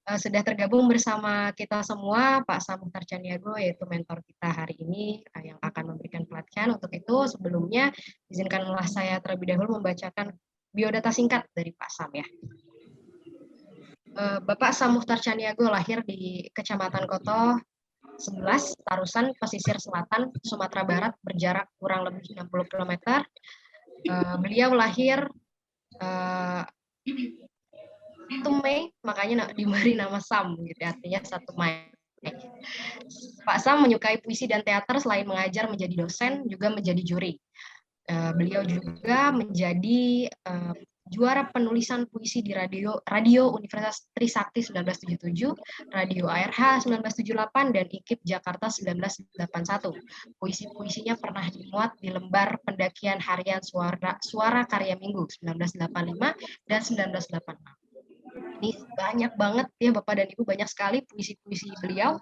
sudah tergabung bersama kita semua Pak Sam Mukhtar Caniago, yaitu mentor kita hari ini yang akan memberikan pelatihan. Untuk itu sebelumnya izinkanlah saya terlebih dahulu membacakan biodata singkat dari Pak Sam ya. Bapak Sam Mukhtar Caniago lahir di Kecamatan Koto 11, Tarusan, pesisir selatan, Sumatera Barat, berjarak kurang lebih 60 km. Beliau lahir 1 Mei, makanya diberi nama Sam, gitu, artinya 1 Mei. Pak Sam menyukai puisi dan teater, selain mengajar menjadi dosen, juga menjadi juri. Beliau juga menjadi juara penulisan puisi di Radio Universitas Trisakti 1977, Radio ARH 1978, dan IKIP Jakarta 1981. Puisi-puisinya pernah dimuat di lembar pendakian harian Suara Karya Minggu 1985 dan 1986. Ini banyak banget ya Bapak dan Ibu, banyak sekali puisi-puisi beliau.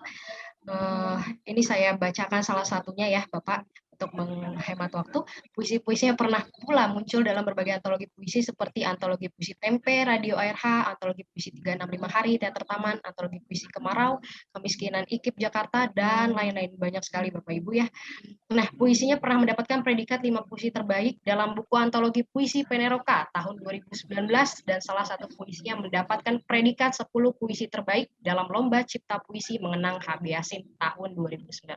Ini saya bacakan salah satunya ya Bapak, untuk menghemat waktu. Puisi-puisinya pernah pula muncul dalam berbagai antologi puisi seperti antologi puisi Tempe, Radio ARH, antologi puisi 365 Hari, Teater Taman, antologi puisi Kemarau, Kemiskinan IKIP Jakarta, dan lain-lain. Banyak sekali Bapak Ibu ya. Nah, puisinya pernah mendapatkan predikat 5 puisi terbaik dalam buku antologi puisi Peneroka tahun 2019, dan salah satu puisinya mendapatkan predikat 10 puisi terbaik dalam lomba cipta puisi mengenang HB Yasin tahun 2019.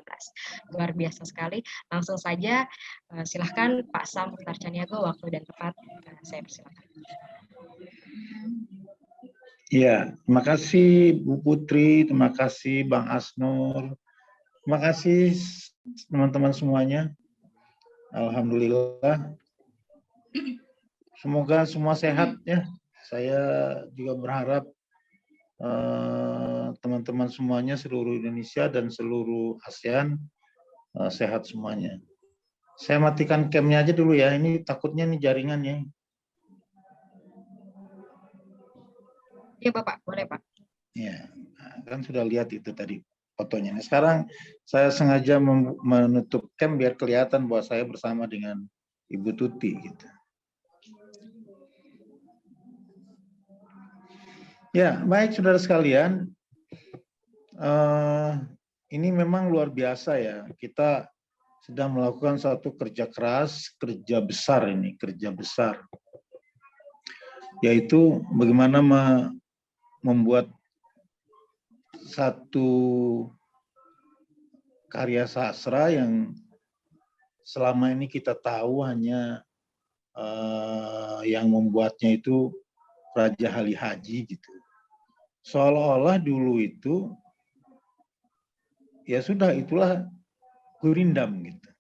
Luar biasa sekali. Langsung saja silahkan Pak Sam Mukhtar Caniago, waktu dan tempat saya persilakan. Ya, terima kasih Bu Putri, terima kasih Bang Asnur, terima kasih teman-teman semuanya. Alhamdulillah. Semoga semua sehat ya. Saya juga berharap teman-teman semuanya seluruh Indonesia dan seluruh ASEAN sehat semuanya. Saya matikan cam-nya aja dulu ya. Ini takutnya nih jaringannya. Iya Bapak, boleh Pak. Ya, kan sudah lihat itu tadi fotonya. Nah, sekarang saya sengaja menutup cam biar kelihatan bahwa saya bersama dengan Ibu Tuti gitu. Ya, baik saudara sekalian. Ini memang luar biasa ya. Kita sedang melakukan satu kerja keras, kerja besar ini, kerja besar. Yaitu bagaimana membuat satu karya sastra yang selama ini kita tahu hanya yang membuatnya itu Raja Ali Haji gitu. Seolah-olah dulu itu ya sudah itulah Gurindam gitu.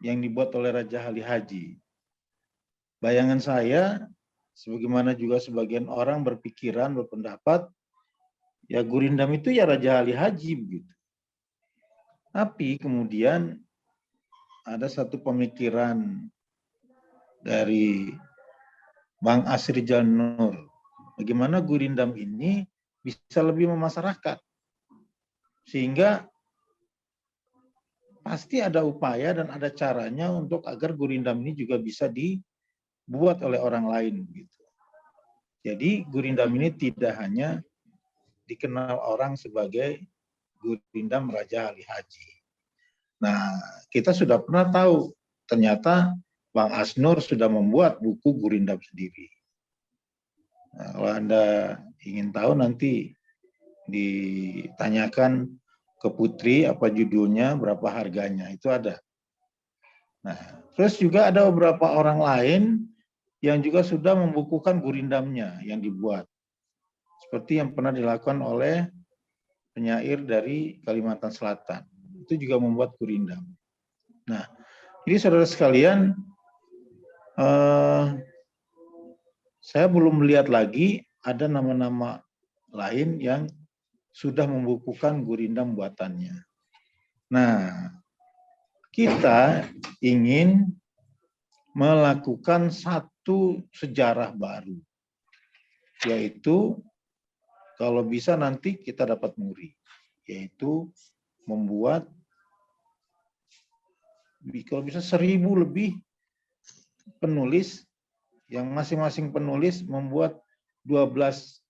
Yang dibuat oleh Raja Ali Haji. Bayangan saya, sebagaimana juga sebagian orang berpikiran, berpendapat, ya Gurindam itu ya Raja Ali Haji begitu. Tapi kemudian ada satu pemikiran dari Bang Asri Janur, bagaimana Gurindam ini bisa lebih memasyarakat. Sehingga pasti ada upaya dan ada caranya untuk agar Gurindam ini juga bisa dibuat oleh orang lain gitu. Jadi Gurindam ini tidak hanya dikenal orang sebagai Gurindam Raja Ali Haji. Nah, kita sudah pernah tahu ternyata Bang Asnur sudah membuat buku Gurindam sendiri. Nah, kalau Anda ingin tahu nanti ditanyakan ke Putri apa judulnya, berapa harganya, itu ada. Nah, terus juga ada beberapa orang lain yang juga sudah membukukan Gurindamnya yang dibuat. Seperti yang pernah dilakukan oleh penyair dari Kalimantan Selatan. Itu juga membuat Gurindam. Nah, ini saudara sekalian, saya belum melihat lagi ada nama-nama lain yang sudah membukukan Gurindam buatannya. Nah, kita ingin melakukan satu sejarah baru, yaitu kalau bisa nanti kita dapat muri, yaitu membuat kalau bisa 1000 lebih penulis, yang masing-masing penulis membuat 12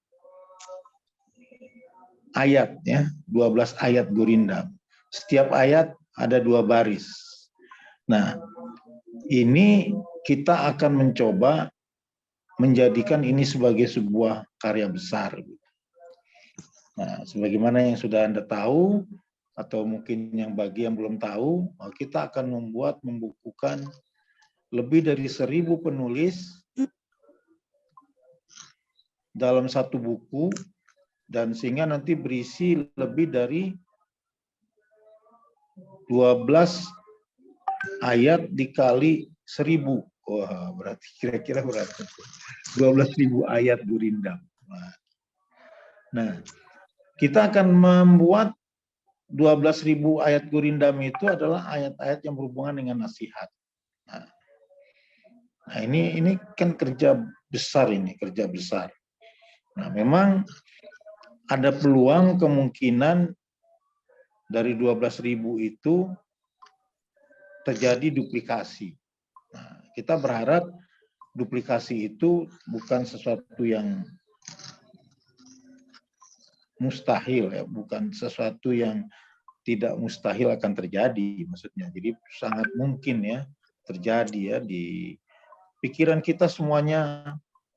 ayat ya, 12 ayat gurindam. Setiap ayat ada 2 baris. Nah, ini kita akan mencoba menjadikan ini sebagai sebuah karya besar. Nah, sebagaimana yang sudah Anda tahu, atau mungkin yang bagi yang belum tahu, kita akan membukukan lebih dari 1000 penulis dalam satu buku, dan sehingga nanti berisi lebih dari 12 ayat dikali 1000. Wah, berarti kira-kira berapa? 12.000 ayat gurindam. Nah, kita akan membuat 12.000 ayat gurindam itu adalah ayat-ayat yang berhubungan dengan nasihat. Nah, ini kan kerja besar ini, kerja besar. Nah, memang ada peluang kemungkinan dari 12.000 itu terjadi duplikasi. Nah, kita berharap duplikasi itu bukan sesuatu yang mustahil ya, bukan sesuatu yang tidak mustahil akan terjadi maksudnya. Jadi sangat mungkin ya terjadi ya, di pikiran kita semuanya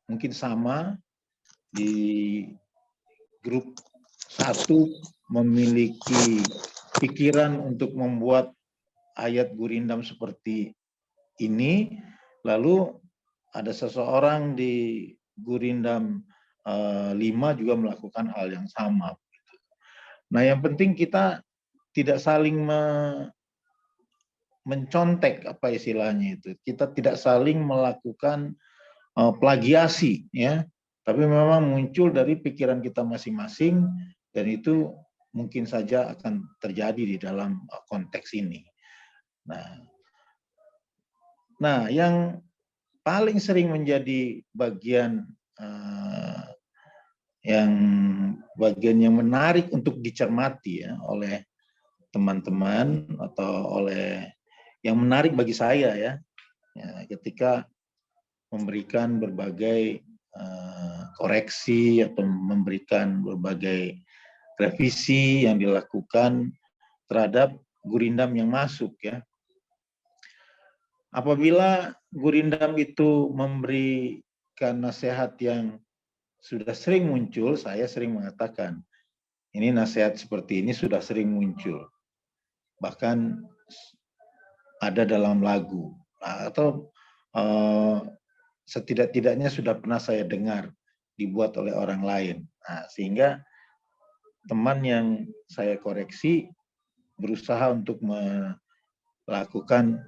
mungkin sama, di grup satu memiliki pikiran untuk membuat ayat gurindam seperti ini, lalu ada seseorang di gurindam 5 juga melakukan hal yang sama. Nah, yang penting kita tidak saling mencontek, apa istilahnya itu. Kita tidak saling melakukan plagiasi ya, tapi memang muncul dari pikiran kita masing-masing, dan itu mungkin saja akan terjadi di dalam konteks ini. Nah, yang paling sering menjadi bagian yang menarik untuk dicermati ya oleh teman-teman, atau oleh yang menarik bagi saya ya ketika memberikan berbagai koreksi atau memberikan berbagai revisi yang dilakukan terhadap gurindam yang masuk ya. Apabila gurindam itu memberikan nasihat yang sudah sering muncul, saya sering mengatakan, ini nasihat seperti ini sudah sering muncul. Bahkan ada dalam lagu, atau setidak-tidaknya sudah pernah saya dengar dibuat oleh orang lain. Nah, sehingga teman yang saya koreksi berusaha untuk melakukan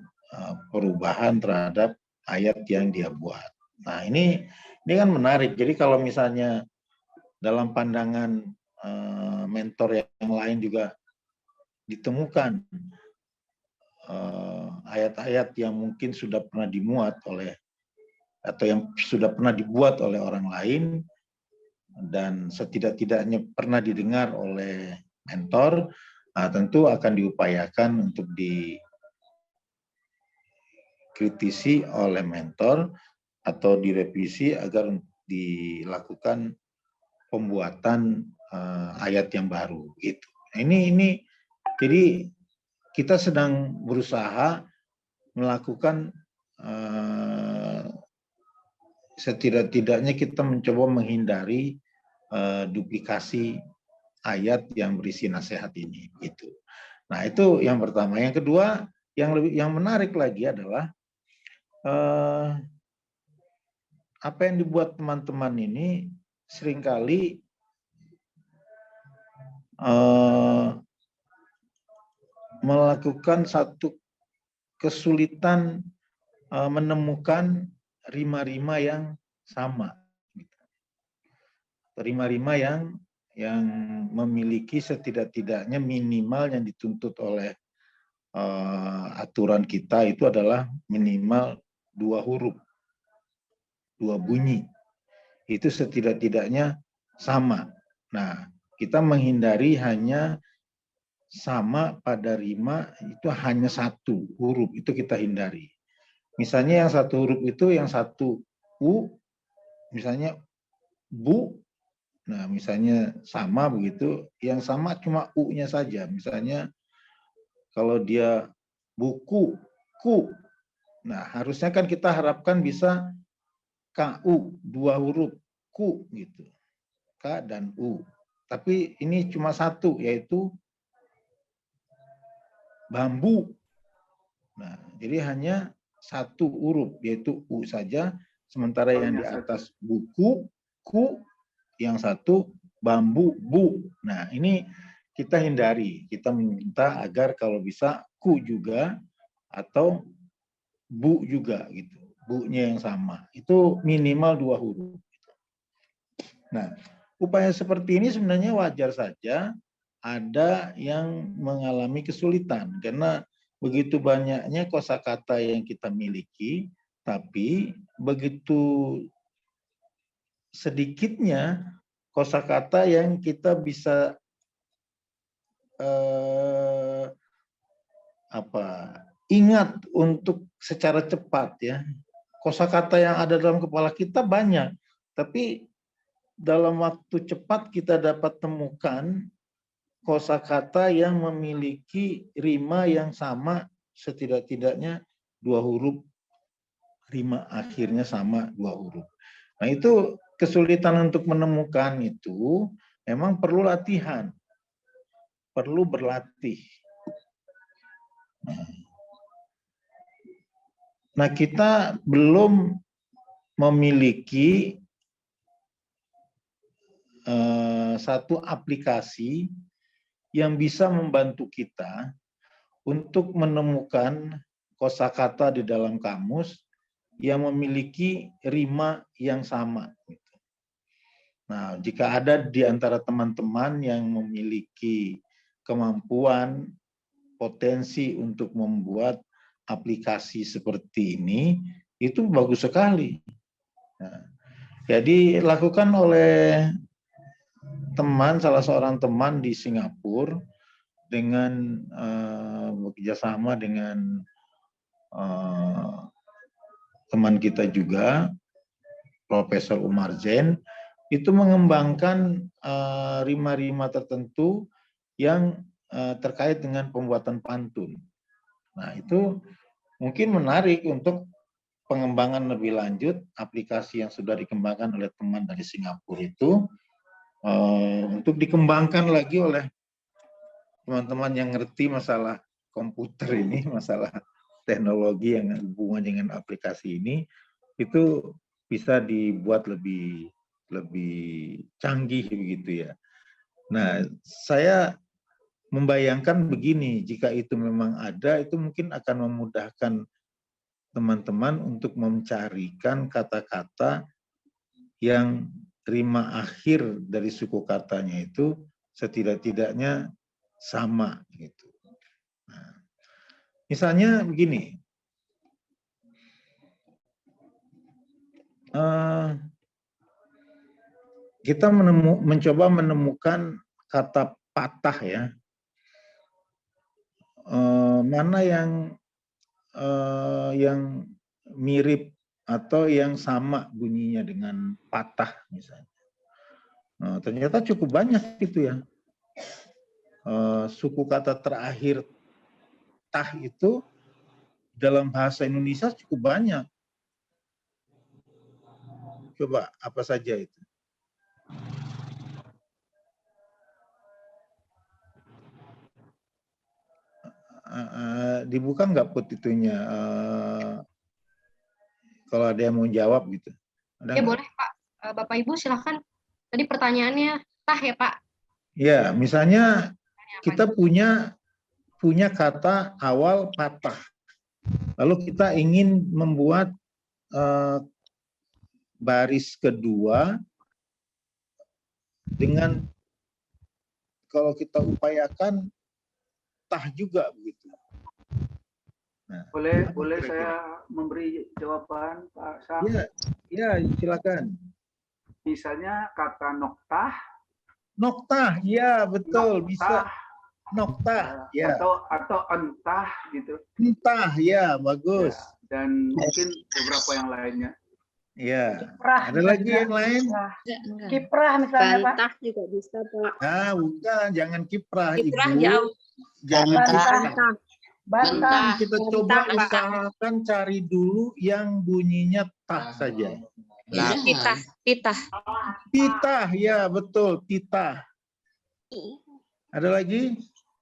perubahan terhadap ayat yang dia buat. Nah, ini kan menarik. Jadi kalau misalnya dalam pandangan mentor yang lain juga ditemukan ayat-ayat yang mungkin sudah pernah dimuat oleh, atau yang sudah pernah dibuat oleh orang lain, dan setidak-tidaknya pernah didengar oleh mentor, tentu akan diupayakan untuk dikritisi oleh mentor atau direvisi agar dilakukan pembuatan ayat yang baru gitu. Nah, ini jadi kita sedang berusaha melakukan setidak-tidaknya kita mencoba menghindari duplikasi ayat yang berisi nasihat ini gitu. Nah, itu yang pertama. Yang kedua, yang menarik lagi adalah apa yang dibuat teman-teman ini seringkali melakukan satu kesulitan menemukan rima-rima yang sama. Rima-rima yang memiliki setidak-tidaknya minimal yang dituntut oleh aturan kita itu adalah minimal 2 huruf, 2 bunyi. Itu setidak-tidaknya sama. Nah, kita menghindari hanya sama pada rima itu hanya 1 huruf, itu kita hindari. Misalnya yang 1 huruf itu yang 1 u, misalnya bu, Nah, misalnya sama begitu, yang sama cuma U-nya saja. Misalnya kalau dia buku, ku. Nah, harusnya kan kita harapkan bisa KU, 2 huruf, ku gitu. K dan U. Tapi ini cuma satu, yaitu bambu. Nah, jadi hanya satu huruf, yaitu U saja. Sementara yang di atas buku, ku, yang satu bambu, bu. Nah, ini kita hindari. Kita minta agar kalau bisa ku juga atau bu juga gitu. Bu-nya yang sama. Itu minimal 2 huruf. Nah, upaya seperti ini sebenarnya wajar saja ada yang mengalami kesulitan karena begitu banyaknya kosakata yang kita miliki, tapi begitu sedikitnya kosakata yang kita bisa ingat untuk secara cepat ya. Kosakata yang ada dalam kepala kita banyak, tapi dalam waktu cepat kita dapat temukan kosakata yang memiliki rima yang sama, setidak-tidaknya 2 huruf, rima akhirnya sama 2 huruf. Nah, itu kesulitan untuk menemukan itu memang perlu latihan, perlu berlatih. Nah, kita belum memiliki satu aplikasi yang bisa membantu kita untuk menemukan kosakata di dalam kamus yang memiliki rima yang sama. Nah, jika ada di antara teman-teman yang memiliki kemampuan, potensi untuk membuat aplikasi seperti ini, itu bagus sekali. Nah, jadi lakukan oleh teman, salah seorang teman di Singapura dengan bekerjasama dengan teman kita juga, Profesor Umar Zain, itu mengembangkan rima-rima tertentu yang terkait dengan pembuatan pantun. Nah, itu mungkin menarik untuk pengembangan lebih lanjut aplikasi yang sudah dikembangkan oleh teman dari Singapura itu untuk dikembangkan lagi oleh teman-teman yang ngerti masalah komputer ini, masalah teknologi yang hubungan dengan aplikasi ini, itu bisa dibuat lebih canggih begitu ya. Nah, saya membayangkan begini, jika itu memang ada, itu mungkin akan memudahkan teman-teman untuk mencarikan kata-kata yang rima akhir dari suku katanya itu setidak-tidaknya sama gitu. Nah, misalnya begini, kita mencoba menemukan kata patah ya, mana yang mirip atau yang sama bunyinya dengan patah misalnya. Nah, ternyata cukup banyak itu ya. Suku kata terakhir tah itu dalam bahasa Indonesia cukup banyak. Coba apa saja itu? Dibuka nggak put itunya? Kalau ada yang mau jawab gitu. Ya boleh Pak. Bapak Ibu silakan. Tadi pertanyaannya tah ya Pak? Ya, misalnya kita punya kata awal patah. Lalu kita ingin membuat baris kedua dengan kalau kita upayakan tah juga begitu. Nah, boleh saya memberi jawaban Pak Sam? Ya, silakan. Misalnya kata noktah. Noktah, ya betul, noktah. Bisa. Noktah, ya. Atau entah gitu. Entah, ya bagus. Ya, dan mungkin beberapa yang lainnya. Ya. Kiprah. Ada lagi yang lain? Enggak. Kiprah misalnya, Pak. Bantah juga bisa, Pak. Ah, bukan, jangan kiprah, Kiprah Ibu. jauh. Jangan Bantah. kiprah. Bantah. Kita Bantah, coba Pak. usahakan cari dulu yang bunyinya tah saja. Titah. Titah. Titah, ya betul, titah. Ada lagi?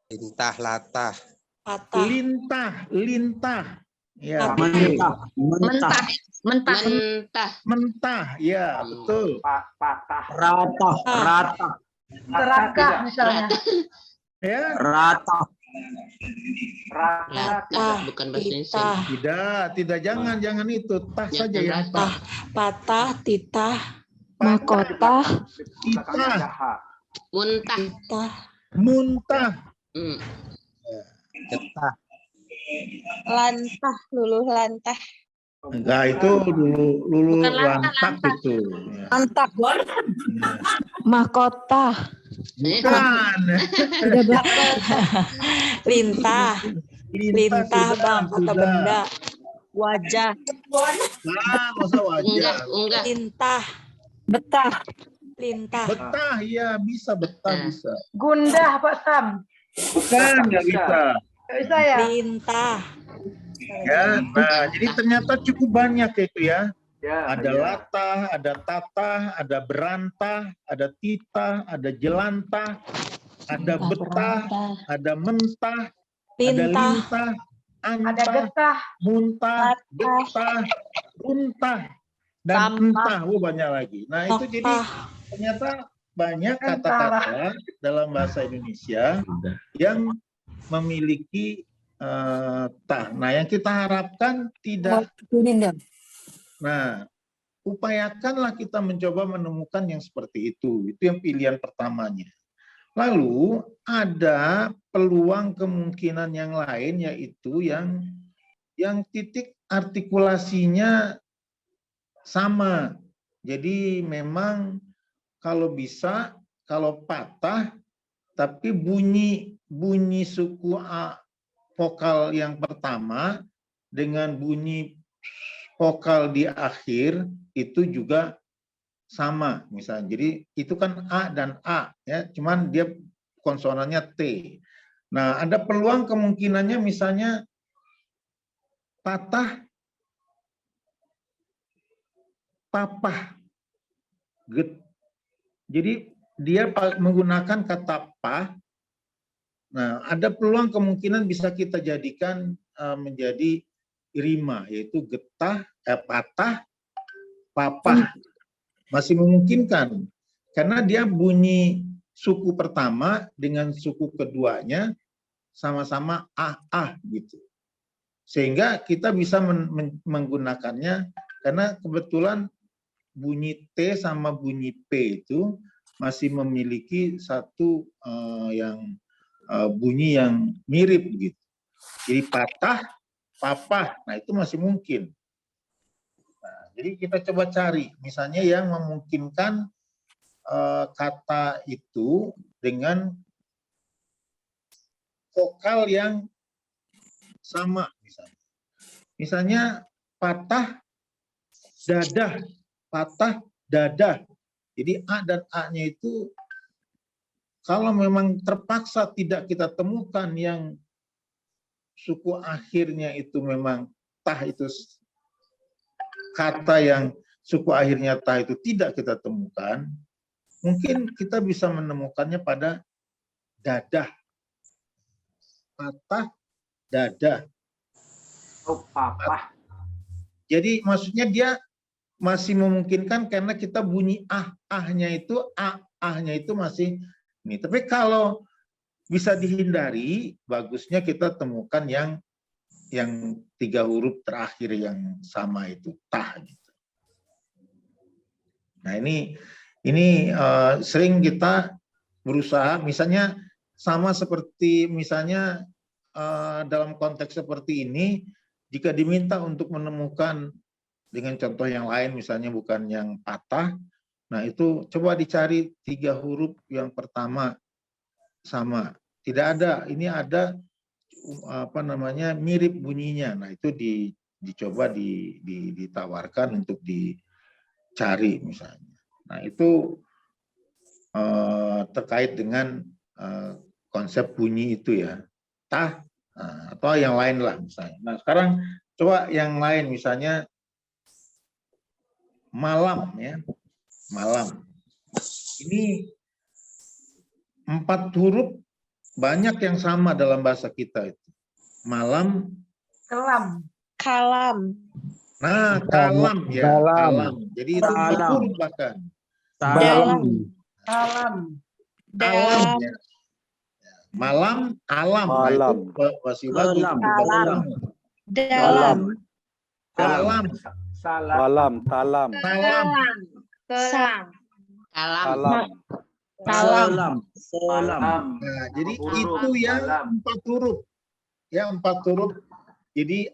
Lintah, latah. Patah. Lintah, lintah. Ya, Patah. betul. Mentah. Mentah. Mentah. Mentah, ya betul. Patah. Rata, rata, Serakah misalnya. Ya, rata. Latah. Bukan bahasa Indonesia. tidak, jangan itu, tah saja yang Rata. tah. Patah. Titah. Mahkota. Belakangnya ada H. Muntah. Titah. Muntah. Hmm. Getah. Lantah. Luluh lantah. Enggak, itu lulu Bukan lantak itu. Ya. Antak. Mahkota. Bukan. Lintah. Lintah, sudah, Bang, kata sudah. benda. Wajah. Ah, masa wajah. Unggah. Lintah. Betah. Lintah. Betah, ya bisa betah Nah. bisa. Gundah, Pak Sam. Bukan, nggak bisa. Nggak bisa ya? Lintah. Ya, nah jadi ternyata cukup banyak itu ya. Ya, Ada ya. latah, ada tatah, ada berantah, ada titah, ada jelantah, ada betah, ada mentah, ada Lintah. lintah, Ada antah, getah. muntah, getah, untah, dan Sampah. entah. Oh, banyak lagi. Nah itu jadi Nokah. ternyata banyak kata-kata dalam bahasa Indonesia yang memiliki tah. Nah yang kita harapkan tidak. Nah, upayakanlah kita mencoba menemukan yang seperti itu. Itu yang pilihan pertamanya. Lalu ada peluang kemungkinan yang lain, yaitu yang titik artikulasinya sama. Jadi memang kalau bisa, kalau patah, tapi bunyi suku A vokal yang pertama dengan bunyi vokal di akhir itu juga sama misalnya. Jadi itu kan A dan A ya, cuman dia konsonannya T. Nah, ada peluang kemungkinannya misalnya patah papah. Jadi dia menggunakan kata pa. Nah, ada peluang kemungkinan bisa kita jadikan menjadi rima, yaitu getah, patah, papah. Masih memungkinkan karena dia bunyi suku pertama dengan suku keduanya sama-sama gitu. Sehingga kita bisa menggunakannya karena kebetulan bunyi T sama bunyi P itu masih memiliki satu bunyi yang mirip gitu. Jadi patah, papah, nah itu masih mungkin. Nah, jadi kita coba cari, misalnya yang memungkinkan kata itu dengan vokal yang sama, misalnya. Misalnya patah, dadah, patah, dadah. Jadi A dan A-nya itu kalau memang terpaksa tidak kita temukan yang suku akhirnya itu memang tah itu kata yang suku akhirnya tah itu tidak kita temukan, mungkin kita bisa menemukannya pada dadah. Patah, dadah. Oh, papah. Jadi maksudnya dia masih memungkinkan karena kita bunyi ahnya itu ahnya itu masih ini. Tapi kalau bisa dihindari, bagusnya kita temukan yang 3 huruf terakhir yang sama itu tah gitu. Nah, ini sering kita berusaha misalnya sama seperti misalnya dalam konteks seperti ini jika diminta untuk menemukan dengan contoh yang lain misalnya bukan yang patah, nah itu coba dicari 3 huruf yang pertama sama. Tidak ada, ini ada mirip bunyinya. Nah, itu dicoba ditawarkan untuk cari misalnya. Nah itu terkait dengan konsep bunyi itu ya, tah atau yang lain lah misalnya. Nah sekarang coba yang lain misalnya malam ya, malam. Ini 4 huruf banyak yang sama dalam bahasa kita itu. Malam, Kelam. Kalam. nah kalam ya, kalam. Jadi itu 4 Dalam. huruf bahkan. Dalam. Kalam. Alam ya. Malam, alam. Nah, itu masih bagus. Alam. Alam. Dalam. Kalam, Salam. Salam, salam, salam, Salam. Kalam. salam, Salam. Salam. Nah, jadi Huruf, itu yang salam. 4 huruf. Ya, 4 huruf. Jadi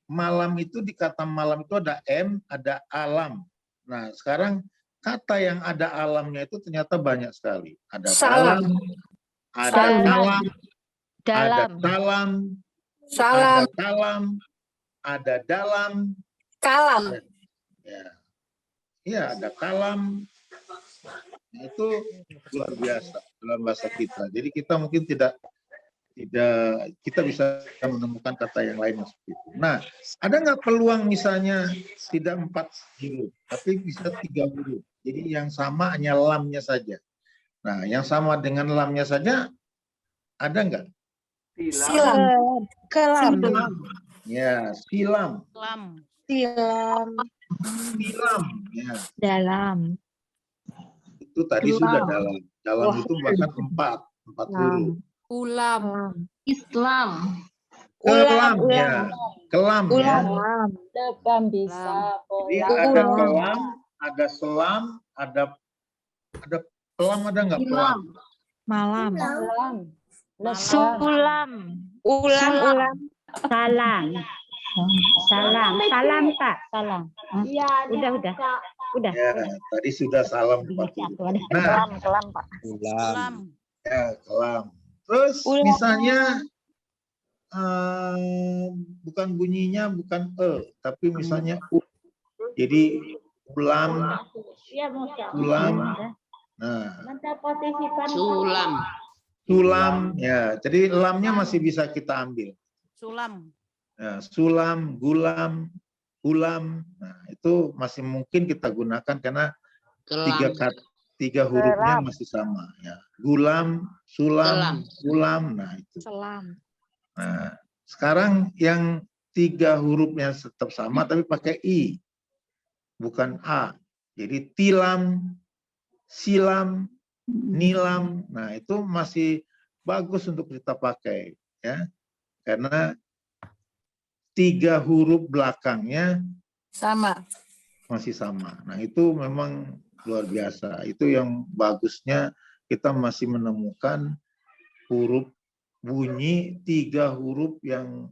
malam itu di kata malam itu ada M, ada alam. Nah, sekarang kata yang ada alamnya itu ternyata banyak sekali. Ada Salam. dalam, ada Salam. kalam, ada Dalam. salam, Salam. ada kalam, ada dalam. Kalam. Ya, ya ada kalam. Nah, itu luar biasa dalam bahasa kita. Jadi kita mungkin tidak kita bisa menemukan kata yang lain seperti itu. Nah, ada nggak peluang misalnya tidak 4 huruf, tapi bisa 3 huruf. Jadi yang sama hanya lamnya saja. Nah, yang sama dengan lamnya saja ada nggak? Silam. Kelam. Silam. Ya, silam. Silam. Silam. Ya, Dalam. itu tadi sudah dalam. Dalam itu bahkan 4 huruf. Ulam. Islam. Kelam ya, kelam ya. Ulam. Depan bisa Jadi ada kelam, ada selam, ada kelam, ada nggak kelam? Malam. Malam. Sulam. Ulam. Salam. Salam. Salam, Kak. Salam. Iya. Udah. Ya, tadi sudah salam 4 huruf. Nah, Kelam, Pak. ulam, ya kelam. Terus Ulam. misalnya bukan bunyinya bukan tapi misalnya u. Jadi ulam, ulam. Nah, Sulam. sulam ya. Jadi lamnya masih bisa kita ambil. Sulam. Ya, sulam, gulam, ulam. Nah, itu masih mungkin kita gunakan karena Kelam. 3 hurufnya masih sama ya. Gulam, sulam, ulam. Nah, itu. Selam. Nah, sekarang yang 3 hurufnya tetap sama tapi pakai i. Bukan a. Jadi tilam, silam, nilam. Nah, itu masih bagus untuk kita pakai ya. Karena 3 huruf belakangnya Sama. masih sama. Nah, itu memang luar biasa. Itu yang bagusnya kita masih menemukan huruf bunyi 3 huruf yang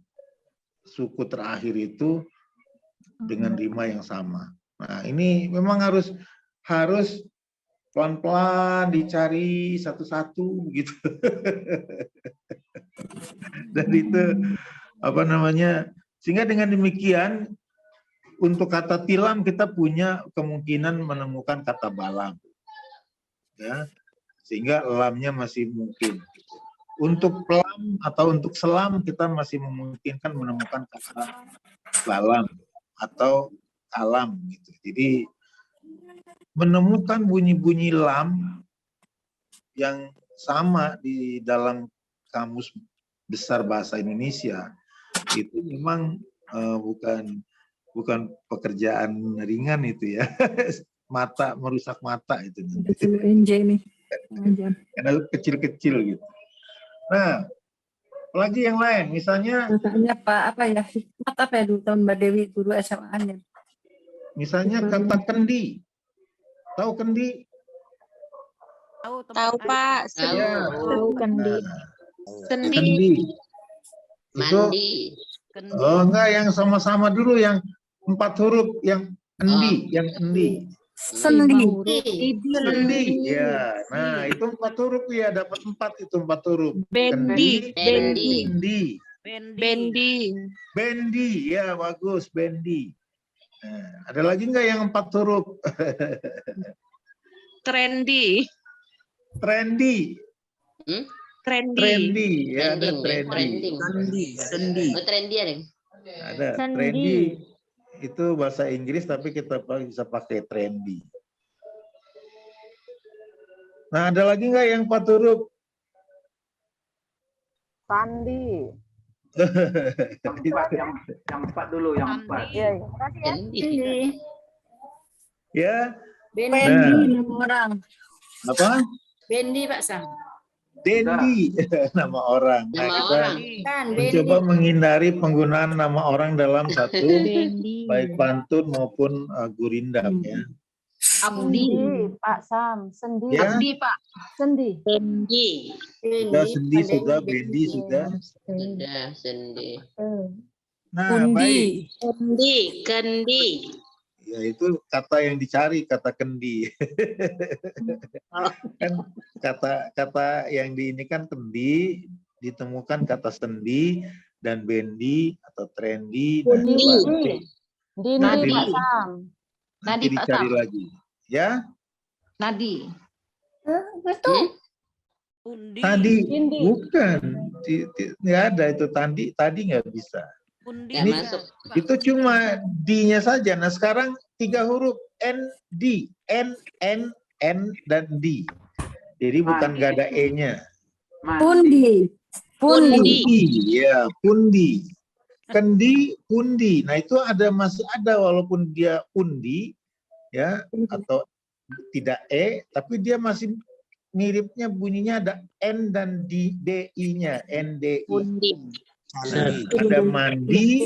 suku terakhir itu dengan rima yang sama. Nah, ini memang harus pelan-pelan dicari satu-satu gitu. Dan itu sehingga dengan demikian untuk kata tilam kita punya kemungkinan menemukan kata balam. Ya. Sehingga lamnya masih mungkin. Untuk pelam atau untuk selam kita masih memungkinkan menemukan kata balam atau kalam gitu. Jadi menemukan bunyi-bunyi lam yang sama di dalam kamus besar bahasa Indonesia itu memang bukan pekerjaan ringan itu ya. Merusak mata itu. NJ nih. Karena kecil-kecil gitu. Nah, apalagi yang lain, misalnya Katanya hikmat apa ya dulu tahun Mbak Dewi guru SMA-nya. Misalnya kata kendi. Tahu kendi? Tahu, Pak. Ya. Tahu kendi. Nah, Kendi. kendi. Itu Mandi. enggak yang sama-sama dulu yang 4 huruf yang endi, yang endi. Sendi. Sendi. Ya. Nah, itu 4 huruf ya, dapat 4 itu 4 huruf. Bendi. Kendi, Bendi. bendi. Ya, bagus, bendi. Nah, ada lagi nggak yang 4 huruf? Trendy. Trendy. Hmm? Trendy. Trendy. Ya, ada Trending, trendy. Sendi, sendi. Oh, trendy ada. Ada trendy. Itu bahasa Inggris tapi kita bisa pakai trendy. Nah, ada lagi nggak yang 4 huruf? Sandi. Yang empat dulu, yang empat. Iya, iya. Trendy. Ya, Bendi nama orang. apa? Bendi Pak Sam. Dendi nama orang. Nah, Nama kita orang. Kan mencoba menghindari penggunaan nama orang dalam satu Bendi. baik pantun maupun gurindam ya. Sendi, Pak Sam. Sendi. Ya, Sendi. Trendy. sudah sendi, sudah bendi, sudah. Sudah sendi. Nah, baik. Kendi, kendi. Ya, itu kata yang dicari, kata kendi. Kan kata yang di ini kan kendi, ditemukan kata sendi dan bendi atau trendy. Nah, Dindi. coba Dindi, Nadi. Pak Sam. nanti dicari lagi. Ya, Nadi. Undi. tadi Dindi. bukan. Nggak ada itu tadi nggak bisa. Undi. Nggak masuk. Itu cuma D-nya saja. Nah, sekarang 3 huruf N, D. N, dan D. Jadi bukan nggak ada E-nya. Pundi. Pundi. Pundi, ya, pundi. Kendi, pundi. Nah, itu masih ada walaupun dia undi, ya, atau tidak E, tapi dia masih miripnya bunyinya ada N dan D-I-nya, NDI. Undi. Ada mandi,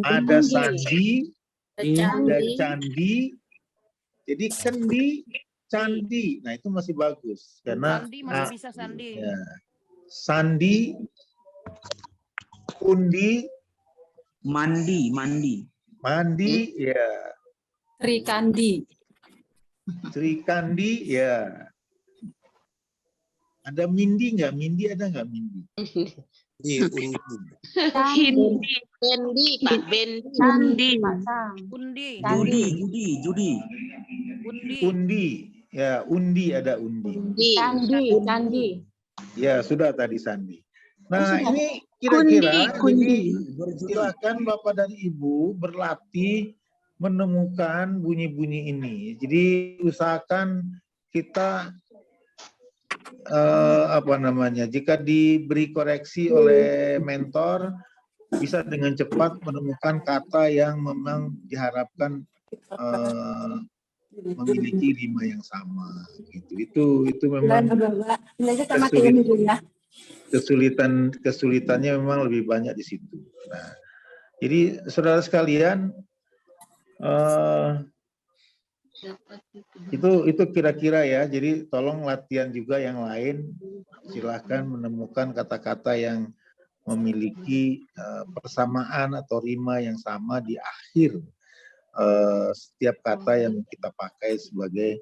ada sandi, ada candi. Jadi kendi, candi. Nah, itu masih bagus karena Sandi masih bisa Sandi. ya. Sandi, undi, Mandi, mandi, ya. Trikandi. Trikandi, ya. Ada mindi nggak? Mindi ada nggak mindi? undi. Hindi. Bendi, Pak. Bendi. Sandi, Pak Sam. Undi. Judi. Undi. Undi, ya. Undi ada undi. Undi. Candi. Ya, sudah tadi sandi. Nah, ini kira-kira jadi silakan Bapak dan Ibu berlatih menemukan bunyi-bunyi ini. Jadi usahakan kita jika diberi koreksi oleh mentor bisa dengan cepat menemukan kata yang memang diharapkan memiliki rima yang sama. Itu memang kesulitannya memang lebih banyak di situ. Nah, jadi saudara sekalian, itu kira-kira ya. Jadi tolong latihan juga yang lain. Silahkan menemukan kata-kata yang memiliki persamaan atau rima yang sama di akhir setiap kata yang kita pakai sebagai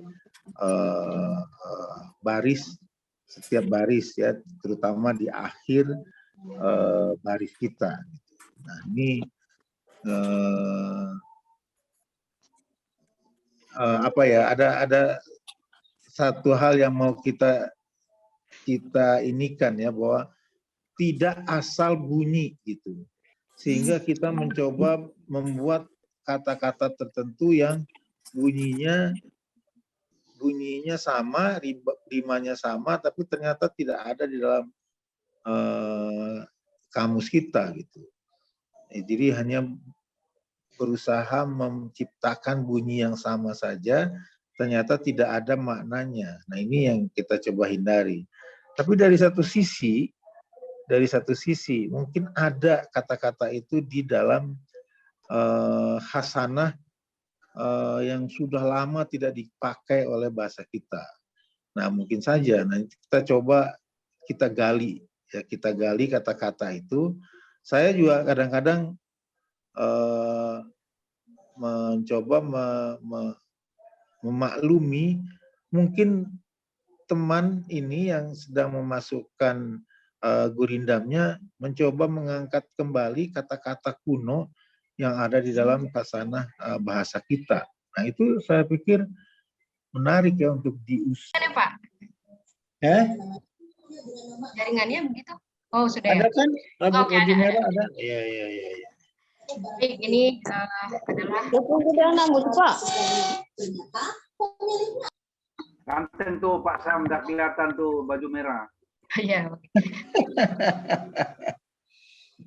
baris, setiap baris ya, terutama di akhir baris kita. Nah, ini ada satu hal yang mau kita inikan ya, bahwa tidak asal bunyi gitu, sehingga kita mencoba membuat kata-kata tertentu yang bunyinya sama, rimanya sama, tapi ternyata tidak ada di dalam kamus kita gitu. Jadi hanya berusaha menciptakan bunyi yang sama saja, ternyata tidak ada maknanya. Nah, ini yang kita coba hindari. Tapi dari satu sisi mungkin ada kata-kata itu di dalam khasanah yang sudah lama tidak dipakai oleh bahasa kita. Nah, mungkin saja nanti kita gali kata-kata itu. Saya juga kadang-kadang mencoba memaklumi mungkin teman ini yang sedang memasukkan gurindamnya mencoba mengangkat kembali kata-kata kuno yang ada di dalam tatanan bahasa kita. Nah, itu saya pikir menarik ya untuk diusahakan. Kan ya Pak? Jaringannya begitu? Oh, sudah ya? Ada kan? Rambut Oke, baju ada. merah ada? Iya. Baik, ini adalah Ganteng tuh Pak Sam, nggak kelihatan tuh baju merah. ya.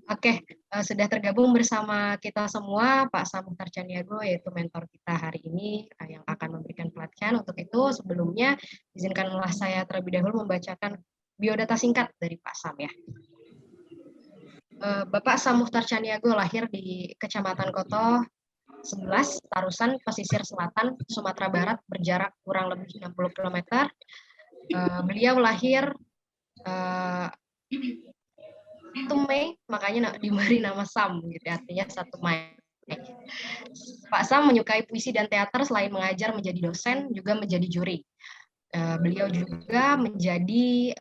Oke, sudah tergabung bersama kita semua Pak Sam Mukhtar Caniago, yaitu mentor kita hari ini yang akan memberikan pelatihan. Untuk itu, sebelumnya izinkanlah saya terlebih dahulu membacakan biodata singkat dari Pak Sam ya. Bapak Sam Mukhtar Caniago lahir di Kecamatan Koto 11, Tarusan, pesisir selatan, Sumatera Barat, berjarak kurang lebih 60 km. Beliau lahir 1 Mei, makanya diberi nama Sam, gitu, artinya 1 Mei. Pak Sam menyukai puisi dan teater, selain mengajar menjadi dosen, juga menjadi juri. Beliau juga menjadi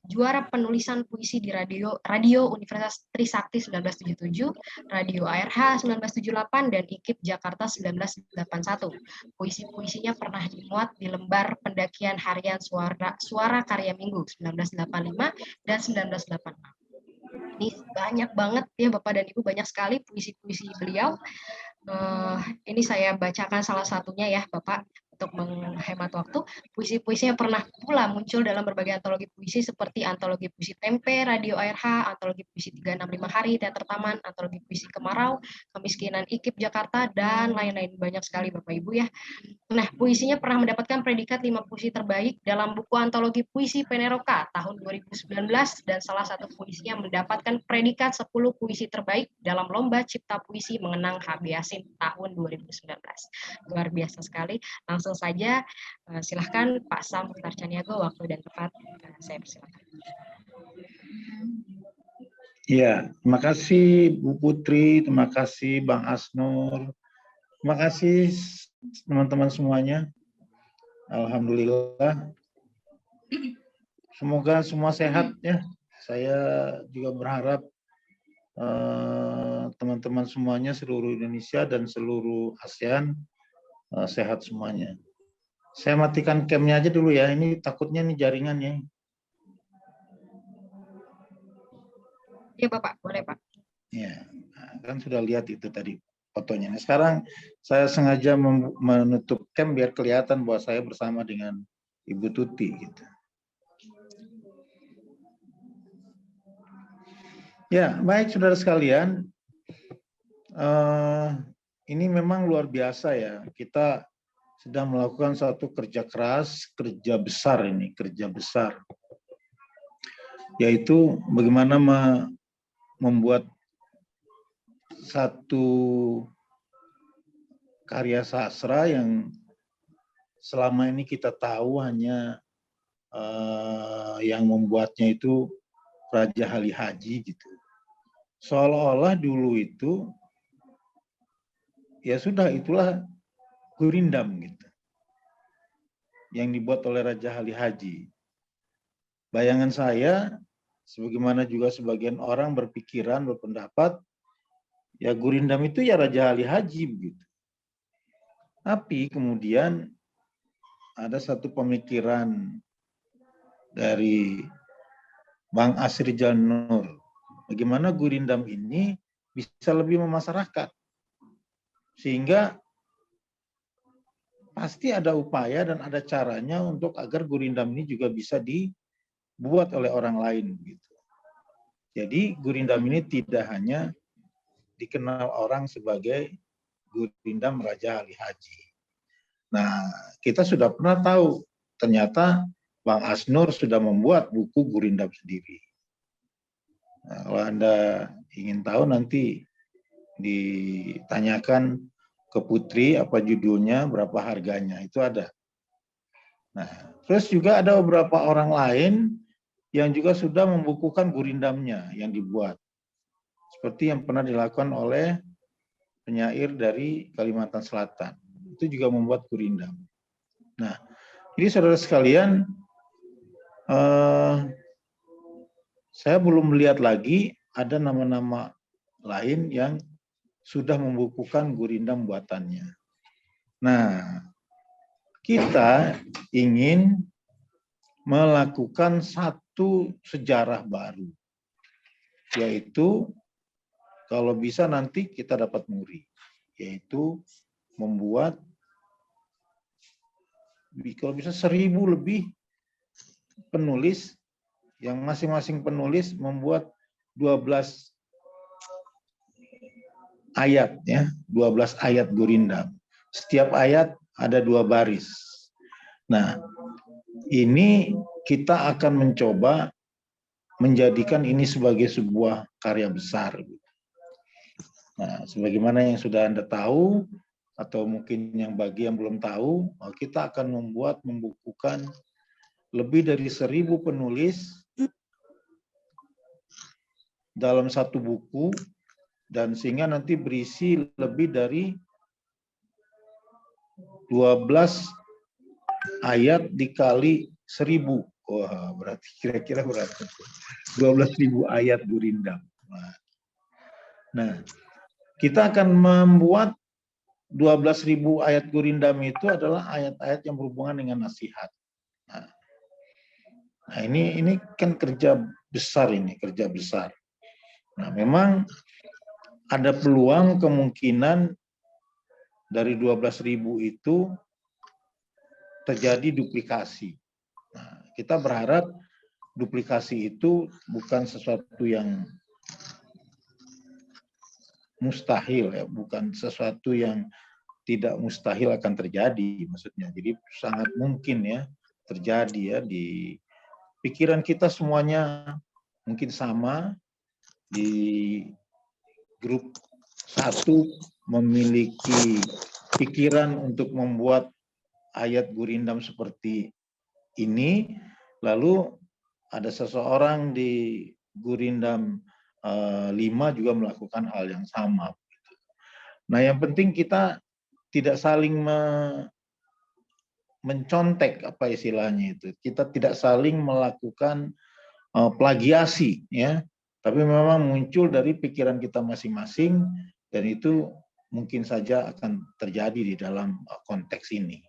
juara penulisan puisi di radio Universitas Trisakti 1977, Radio ARH 1978, dan IKIP Jakarta 1981. Puisi-puisinya pernah dimuat di lembar pendakian harian Suara Karya Minggu 1985 dan 1986. Ini banyak banget ya Bapak dan Ibu, banyak sekali puisi-puisi beliau. Ini saya bacakan salah satunya ya Bapak, untuk menghemat waktu. Puisi-puisinya pernah pula muncul dalam berbagai antologi puisi seperti antologi puisi Tempe, Radio ARH, antologi puisi 365 Hari, Teater Taman, antologi puisi Kemarau, Kemiskinan IKIP Jakarta, dan lain-lain. Banyak sekali Bapak Ibu ya. Nah, puisinya pernah mendapatkan predikat 5 puisi terbaik dalam buku antologi puisi Peneroka tahun 2019, dan salah satu puisinya mendapatkan predikat 10 puisi terbaik dalam lomba cipta puisi mengenang HB Yasin tahun 2019. Luar biasa sekali. Langsung saja, silahkan Pak Sam Mukhtar Caniago, waktu dan tempat saya persilakan. Iya, terima kasih Bu Putri, terima kasih Bang Asnur, terima kasih teman-teman semuanya. Alhamdulillah. Semoga semua sehat ya. Saya juga berharap teman-teman semuanya seluruh Indonesia dan seluruh ASEAN sehat semuanya. Saya matikan cam-nya aja dulu ya. Ini takutnya nih jaringannya. Iya Bapak, boleh Pak. Ya, kan sudah lihat itu tadi fotonya. Nah, sekarang saya sengaja menutup cam biar kelihatan bahwa saya bersama dengan Ibu Tuti gitu. Ya, baik saudara sekalian. Ini memang luar biasa ya. Kita sedang melakukan satu kerja keras, kerja besar ini, kerja besar. Yaitu bagaimana membuat satu karya sastra yang selama ini kita tahu hanya yang membuatnya itu Raja Ali Haji gitu. Seolah-olah dulu itu ya sudah, itulah Gurindam gitu, yang dibuat oleh Raja Ali Haji. Bayangan saya, sebagaimana juga sebagian orang berpikiran, berpendapat, ya Gurindam itu ya Raja Ali Haji begitu. Tapi kemudian ada satu pemikiran dari Bang Asrijan Nur, bagaimana Gurindam ini bisa lebih memasyarakat, sehingga pasti ada upaya dan ada caranya untuk agar Gurindam ini juga bisa dibuat oleh orang lain gitu. Jadi Gurindam ini tidak hanya dikenal orang sebagai Gurindam Raja Ali Haji. Nah, kita sudah pernah tahu ternyata Bang Asnur sudah membuat buku Gurindam sendiri. Nah, kalau Anda ingin tahu nanti ditanyakan ke Putri apa judulnya, berapa harganya, itu ada. Nah, terus juga ada beberapa orang lain yang juga sudah membukukan Gurindamnya yang dibuat. Seperti yang pernah dilakukan oleh penyair dari Kalimantan Selatan. Itu juga membuat Gurindam. Nah, jadi saudara sekalian, saya belum melihat lagi ada nama-nama lain yang sudah membukukan gurindam buatannya. Nah, kita ingin melakukan satu sejarah baru, yaitu kalau bisa nanti kita dapat muri, yaitu membuat kalau bisa 1000 lebih penulis, yang masing-masing penulis membuat 12 ayat, ya, 12 ayat gurindam. Setiap ayat ada 2 baris. Nah, ini kita akan mencoba menjadikan ini sebagai sebuah karya besar. Nah, sebagaimana yang sudah Anda tahu, atau mungkin yang bagi yang belum tahu, kita akan membukukan lebih dari 1000 penulis dalam satu buku, dan sehingga nanti berisi lebih dari 12 ayat dikali 1000. Wah, berarti kira-kira berapa? 12.000 ayat gurindam. Nah, kita akan membuat 12.000 ayat gurindam itu adalah ayat-ayat yang berhubungan dengan nasihat. Nah, ini kan kerja besar ini, kerja besar. Nah, memang ada peluang kemungkinan dari 12.000 itu terjadi duplikasi. Nah, kita berharap duplikasi itu bukan sesuatu yang mustahil, ya, bukan sesuatu yang tidak mustahil akan terjadi, maksudnya. Jadi sangat mungkin ya terjadi, ya, di pikiran kita semuanya mungkin sama. Di grup 1 memiliki pikiran untuk membuat ayat gurindam seperti ini, lalu ada seseorang di gurindam 5 juga melakukan hal yang sama. Nah, yang penting kita tidak saling mencontek, apa istilahnya itu. Kita tidak saling melakukan plagiasi, ya. Tapi memang muncul dari pikiran kita masing-masing, dan itu mungkin saja akan terjadi di dalam konteks ini.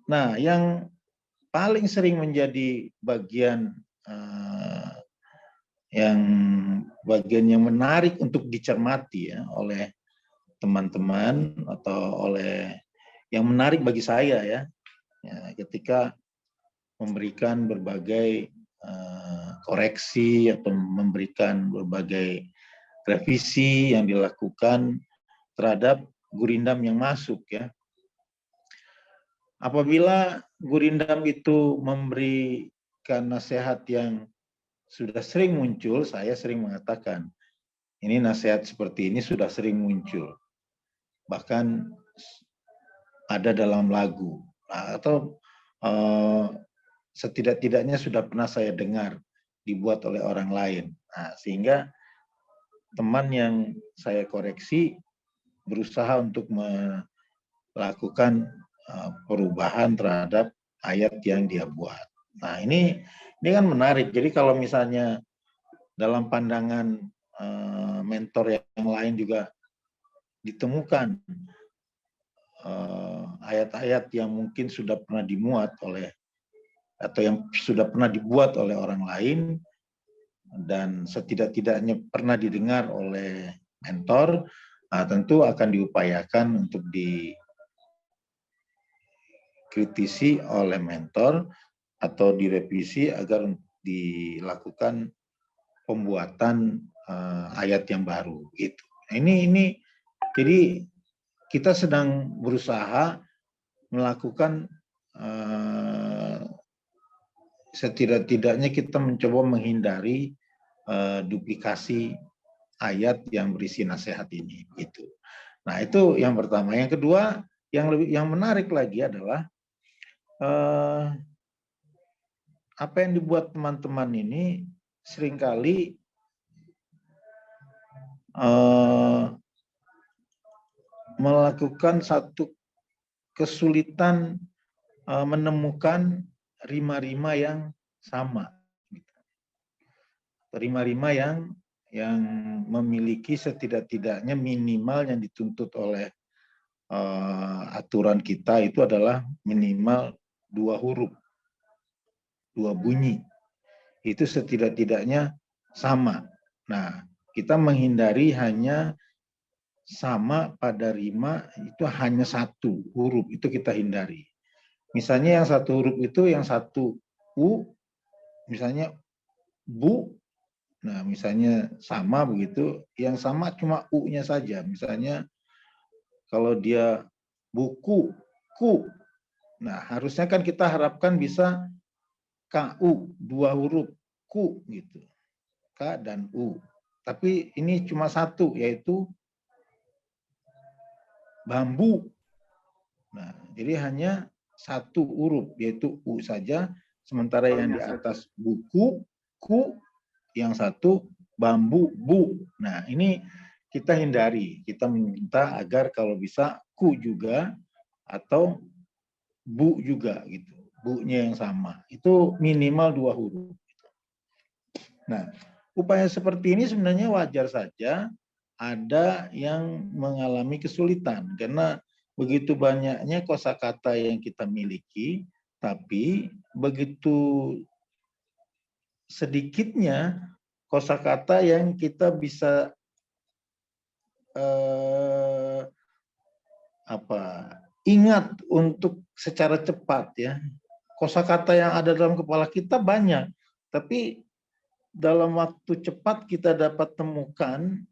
Nah, yang paling sering menjadi bagian yang menarik untuk dicermati, ya, oleh teman-teman, atau oleh yang menarik bagi saya, ya ketika memberikan berbagai koreksi atau memberikan berbagai revisi yang dilakukan terhadap gurindam yang masuk, ya. Apabila gurindam itu memberikan nasihat yang sudah sering muncul, saya sering mengatakan, ini nasihat seperti ini sudah sering muncul. Bahkan ada dalam lagu, atau setidak-tidaknya sudah pernah saya dengar dibuat oleh orang lain. Nah, sehingga teman yang saya koreksi berusaha untuk melakukan perubahan terhadap ayat yang dia buat. Nah, ini kan menarik. Jadi kalau misalnya dalam pandangan mentor yang lain juga ditemukan ayat-ayat yang mungkin sudah pernah dimuat oleh, atau yang sudah pernah dibuat oleh orang lain, dan setidak-tidaknya pernah didengar oleh mentor, tentu akan diupayakan untuk dikritisi oleh mentor atau direvisi agar dilakukan pembuatan ayat yang baru, gitu. Ini jadi kita sedang berusaha melakukan setidak-tidaknya kita mencoba menghindari duplikasi ayat yang berisi nasihat ini, gitu. Nah, itu yang pertama. Yang kedua, yang menarik lagi adalah apa yang dibuat teman-teman ini seringkali melakukan satu kesulitan menemukan rima-rima yang sama. Rima-rima yang yang memiliki setidak-tidaknya minimal yang dituntut oleh aturan kita itu adalah minimal 2 huruf, 2 bunyi. Itu setidak-tidaknya sama. Nah, kita menghindari hanya sama pada rima itu hanya 1 huruf, itu kita hindari. Misalnya yang 1 huruf itu yang 1 u, misalnya bu. Nah, misalnya sama begitu, yang sama cuma u-nya saja. Misalnya kalau dia buku, ku. Nah, harusnya kan kita harapkan bisa ku, 2 huruf, ku gitu. K dan u. Tapi ini cuma 1, yaitu bambu. Nah, jadi hanya 1 huruf, yaitu u saja. Sementara yang di atas buku, ku, yang 1 bambu, bu. Nah, ini kita hindari. Kita minta agar kalau bisa ku juga atau bu juga gitu. Bu-nya yang sama. Itu minimal 2 huruf. Nah, upaya seperti ini sebenarnya wajar saja ada yang mengalami kesulitan karena begitu banyaknya kosakata yang kita miliki, tapi begitu sedikitnya kosakata yang kita bisa ingat untuk secara cepat ya. Kosakata yang ada dalam kepala kita banyak, tapi dalam waktu cepat kita dapat temukan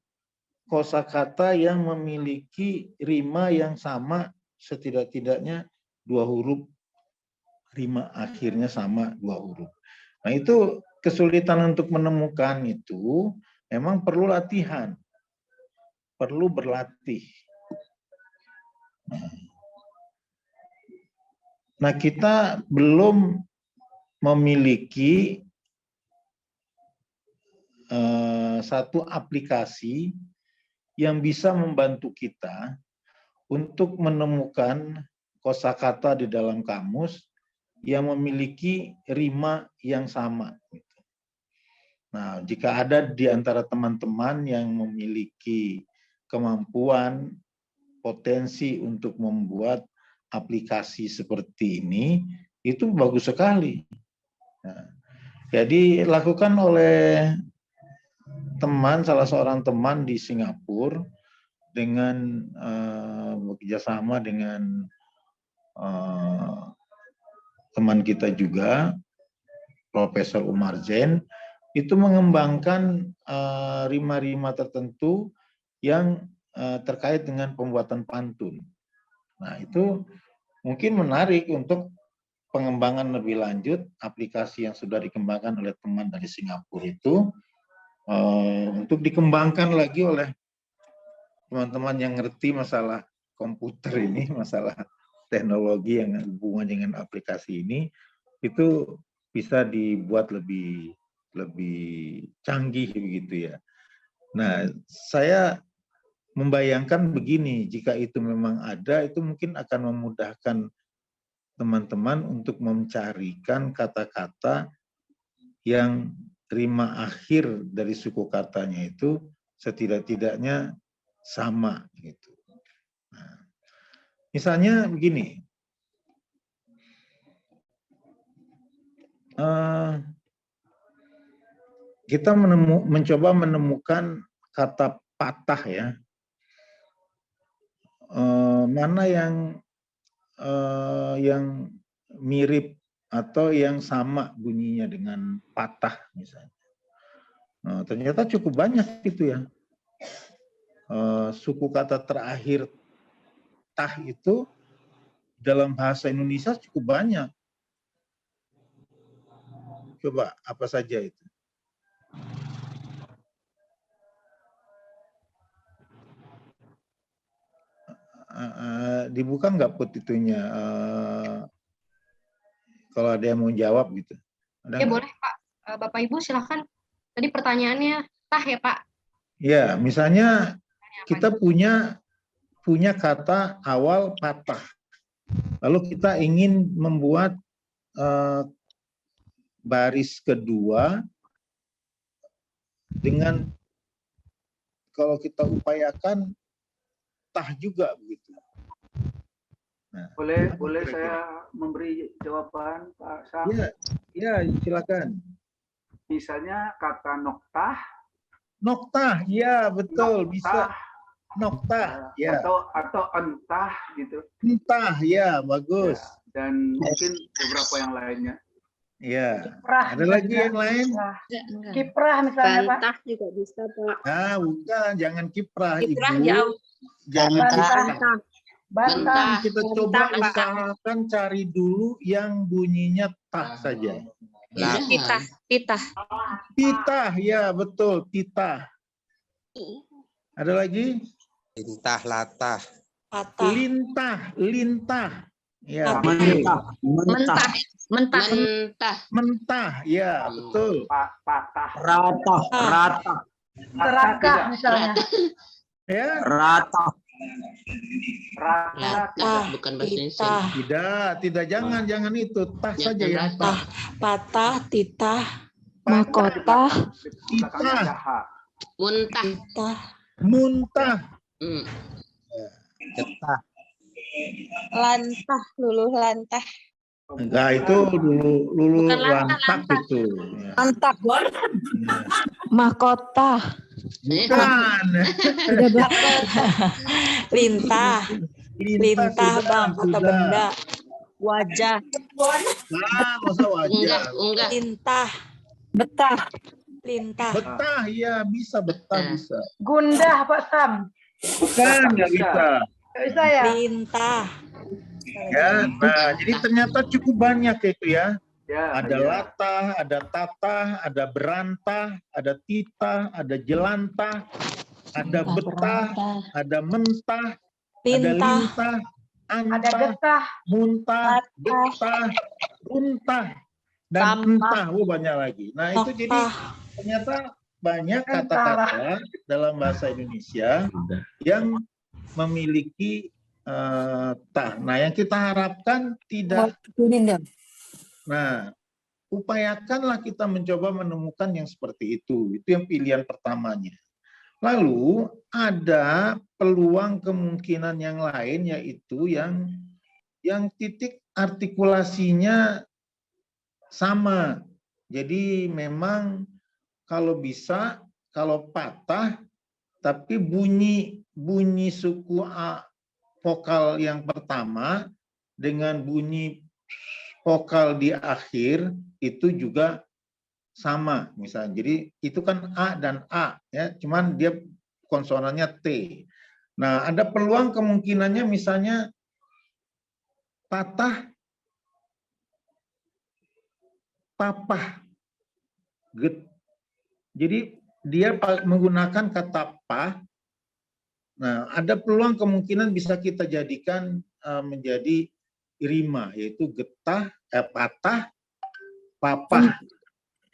kosakata yang memiliki rima yang sama, setidak-tidaknya 2 huruf, rima akhirnya sama 2 huruf. Nah, itu kesulitan untuk menemukan itu memang perlu latihan, perlu berlatih. Nah, kita belum memiliki satu aplikasi yang bisa membantu kita untuk menemukan kosakata di dalam kamus yang memiliki rima yang sama. Nah, jika ada di antara teman-teman yang memiliki kemampuan, potensi untuk membuat aplikasi seperti ini, itu bagus sekali. Nah, jadi lakukan oleh salah seorang teman di Singapura dengan bekerjasama dengan teman kita juga, Profesor Umar Zain, itu mengembangkan rima-rima tertentu yang terkait dengan pembuatan pantun. Nah, itu mungkin menarik untuk pengembangan lebih lanjut aplikasi yang sudah dikembangkan oleh teman dari Singapura itu untuk dikembangkan lagi oleh teman-teman yang ngerti masalah komputer ini, masalah teknologi yang hubungan dengan aplikasi ini, itu bisa dibuat lebih canggih begitu ya. Nah, saya membayangkan begini, jika itu memang ada, itu mungkin akan memudahkan teman-teman untuk mencarikan kata-kata yang rima akhir dari suku katanya itu setidak-tidaknya sama gitu. Nah, misalnya begini, kita mencoba menemukan kata patah ya, mana yang mirip atau yang sama bunyinya dengan patah misalnya. Nah, ternyata cukup banyak itu ya. Suku kata terakhir tah itu dalam bahasa Indonesia cukup banyak. Coba apa saja itu? Dibuka nggak put itunya? Kalau ada yang mau jawab gitu. Ya boleh Pak. Bapak Ibu silahkan. Tadi pertanyaannya tah ya Pak? Ya, misalnya kita punya kata awal patah. Lalu kita ingin membuat baris kedua dengan kalau kita upayakan tah juga begitu. Nah, Boleh kira-kira? saya memberi jawaban, Pak Sam? Ya, silakan. Misalnya kata noktah, Noktah, ya betul, bisa. Noktah, ya. atau entah gitu. Entah, ya, bagus. Ya, dan mungkin beberapa yang lainnya. Ya. Kiprah. Ada lagi yang lain? Kiprah misalnya, Pak. Bantah juga bisa, Pak. Ah, bukan, jangan kiprah, Kiprah Ibu. jauh. Jangan kiprah. Bantah. Kita coba usahakan cari dulu yang bunyinya tah saja. Titah. Titah. Titah, ya betul, titah. Ada lagi? Lintah, latah. Lintah, lintah. Ya, Mentah. Mentah. Mentah. Mentah. mentah, ya betul. Patah. Rata. Rata. Serakah misalnya. Ya, Rata. Rata. Bukan bahasa Indonesia. tidak, jangan itu, tah saja yang tah. Patah, titah, Mahkota. Belakangnya ada H. Muntah. titah, Muntah. Getah. lantah, luluh lantah. Enggak, itu lulu Bukan lantak, lantak itu. Ya. Antak. Mahkota, Bukan. lintah, lintah sudah, bang atau sudah. benda. Wajah, Nah, masa wajah. Unggah. lintah, betah, lintah, Betah, ya bisa betah bisa. Gundah, Pak Sam. Bukan, nggak bisa. Nggak bisa ya? lintah. Ya, nah jadi ternyata cukup banyak itu ya. Ya, Ada ya. latah, ada tatah, ada berantah, ada titah, ada jelantah, ada betah, ada mentah, ada Lintah, lintah, Ada antah, getah. muntah, Latah. getah, runtah, dan Sampah. entah. Banyak lagi. Nah itu jadi noktah, ternyata banyak kata-kata dalam bahasa Indonesia yang memiliki tah. Nah, yang kita harapkan tidak. Nah, upayakanlah kita mencoba menemukan yang seperti itu. Itu yang pilihan pertamanya. Lalu ada peluang kemungkinan yang lain, yaitu yang titik artikulasinya sama. Jadi memang kalau bisa, kalau patah, tapi bunyi suku A vokal yang pertama dengan bunyi vokal di akhir itu juga sama misalnya. Jadi itu kan A dan A ya, cuman dia konsonannya T. Nah, ada peluang kemungkinannya misalnya patah, papah, get. Jadi dia menggunakan kata pa. Nah, ada peluang kemungkinan bisa kita jadikan menjadi rima, yaitu getah, patah, papah.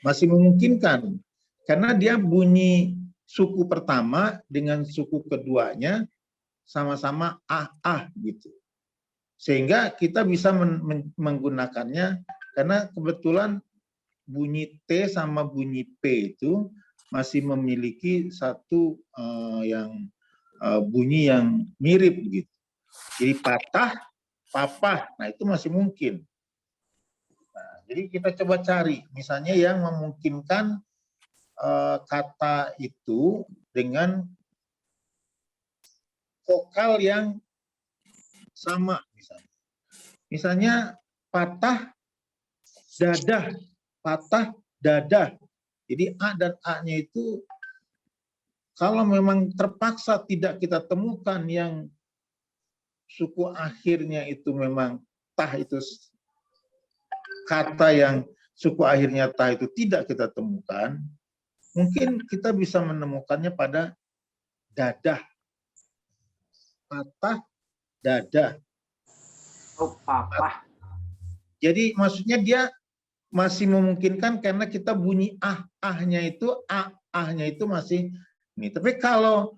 Masih memungkinkan karena dia bunyi suku pertama dengan suku keduanya sama-sama gitu. Sehingga kita bisa menggunakannya karena kebetulan bunyi T sama bunyi P itu masih memiliki satu bunyi yang mirip gitu. Jadi patah, papah, nah itu masih mungkin. Nah, jadi kita coba cari, misalnya yang memungkinkan kata itu dengan vokal yang sama, misalnya. Misalnya patah, dadah, patah, dadah. Jadi A dan A-nya itu kalau memang terpaksa tidak kita temukan yang suku akhirnya itu memang tah, itu kata yang suku akhirnya tah itu tidak kita temukan, mungkin kita bisa menemukannya pada dadah, patah, dadah. Oh, papah. Jadi maksudnya dia masih memungkinkan karena kita bunyi ahnya itu ahnya itu masih ini. Tapi kalau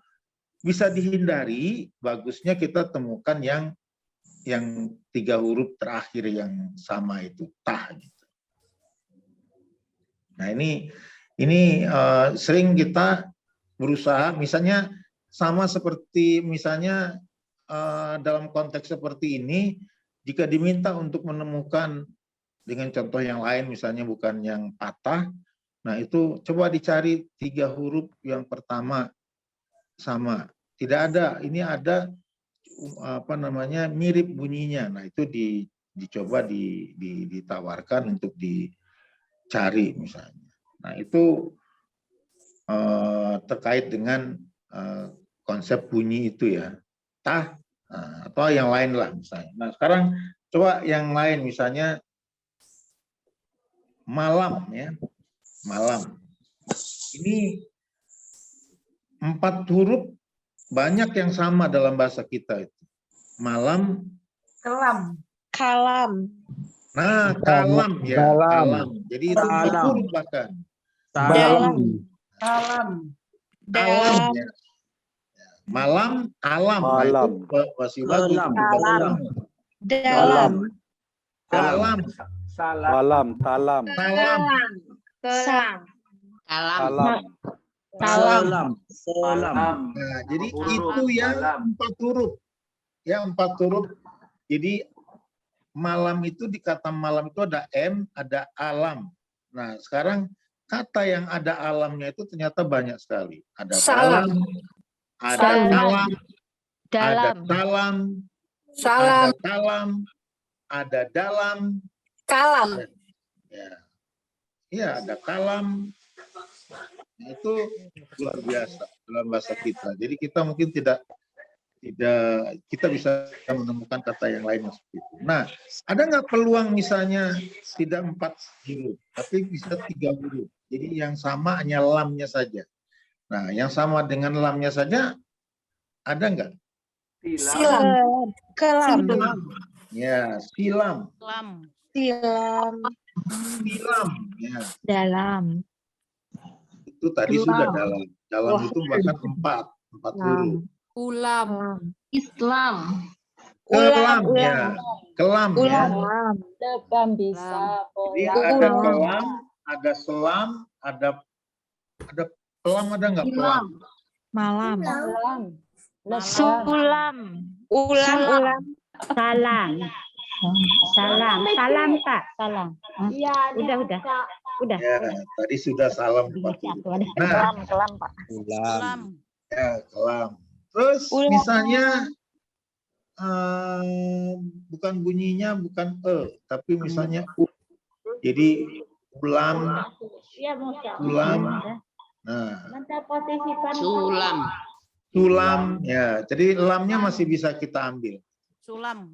bisa dihindari, bagusnya kita temukan yang 3 huruf terakhir yang sama itu tah gitu. Nah, ini sering kita berusaha, misalnya sama seperti misalnya dalam konteks seperti ini, jika diminta untuk menemukan dengan contoh yang lain, misalnya bukan yang patah, nah itu coba dicari 3 huruf yang pertama sama. Tidak ada, ini ada apa namanya mirip bunyinya. Nah itu dicoba ditawarkan untuk dicari misalnya. Nah itu terkait dengan konsep bunyi itu ya. Tah atau yang lain lah misalnya. Nah sekarang coba yang lain misalnya malam ya. Malam. Ini 4 huruf banyak yang sama dalam bahasa kita itu. Malam. Kelam. Kalam. Nah, kalam ya. Kalam. Jadi itu 4 huruf bahkan. Dalam. Kalam. Alam ya. Malam, alam. Nah, itu masih bagus. Dalam. Dalam. Dalam. Salam. Salam. Kelam. Kalam. Salam. Nah, jadi Huruf itu yang malam. 4 huruf. Ya, 4 huruf. Jadi malam itu di kata malam itu ada M, ada alam. Nah, sekarang kata yang ada alamnya itu ternyata banyak sekali. Ada Salam. ada kalam, ada Dalam. salam, Salam. ada kalam, ada dalam. Kalam. Ya, iya ada kalam. Nah, itu luar biasa dalam bahasa kita. Jadi kita mungkin tidak kita bisa menemukan kata yang lain seperti itu. Nah, ada nggak peluang misalnya tidak 4 huruf, tapi bisa 3 huruf. Jadi yang sama hanya lamnya saja. Nah, yang sama dengan lamnya saja ada nggak? Silam. Kelam. Ya, silam. Lam. Silam. Silam. Ya, Dalam. itu tadi sudah dalam. Dalam itu bahkan 4 huruf. Ulam. Islam. Kelam ya, kelam ya. Depan bisa. Jadi ada kelam, ada selam, ada kelam, ada nggak kelam? Malam. Sulam. Ulam. Salam. Salam Pak. Salam. Udah. Ya, tadi sudah salam 4 huruf. Nah, Kelam Pak. Ulam. ya kelam. Terus Ulam. misalnya bukan bunyinya bukan tapi misalnya u. Jadi ulam, ulam. Nah, Sulam. sulam ya. Jadi lamnya masih bisa kita ambil. Sulam.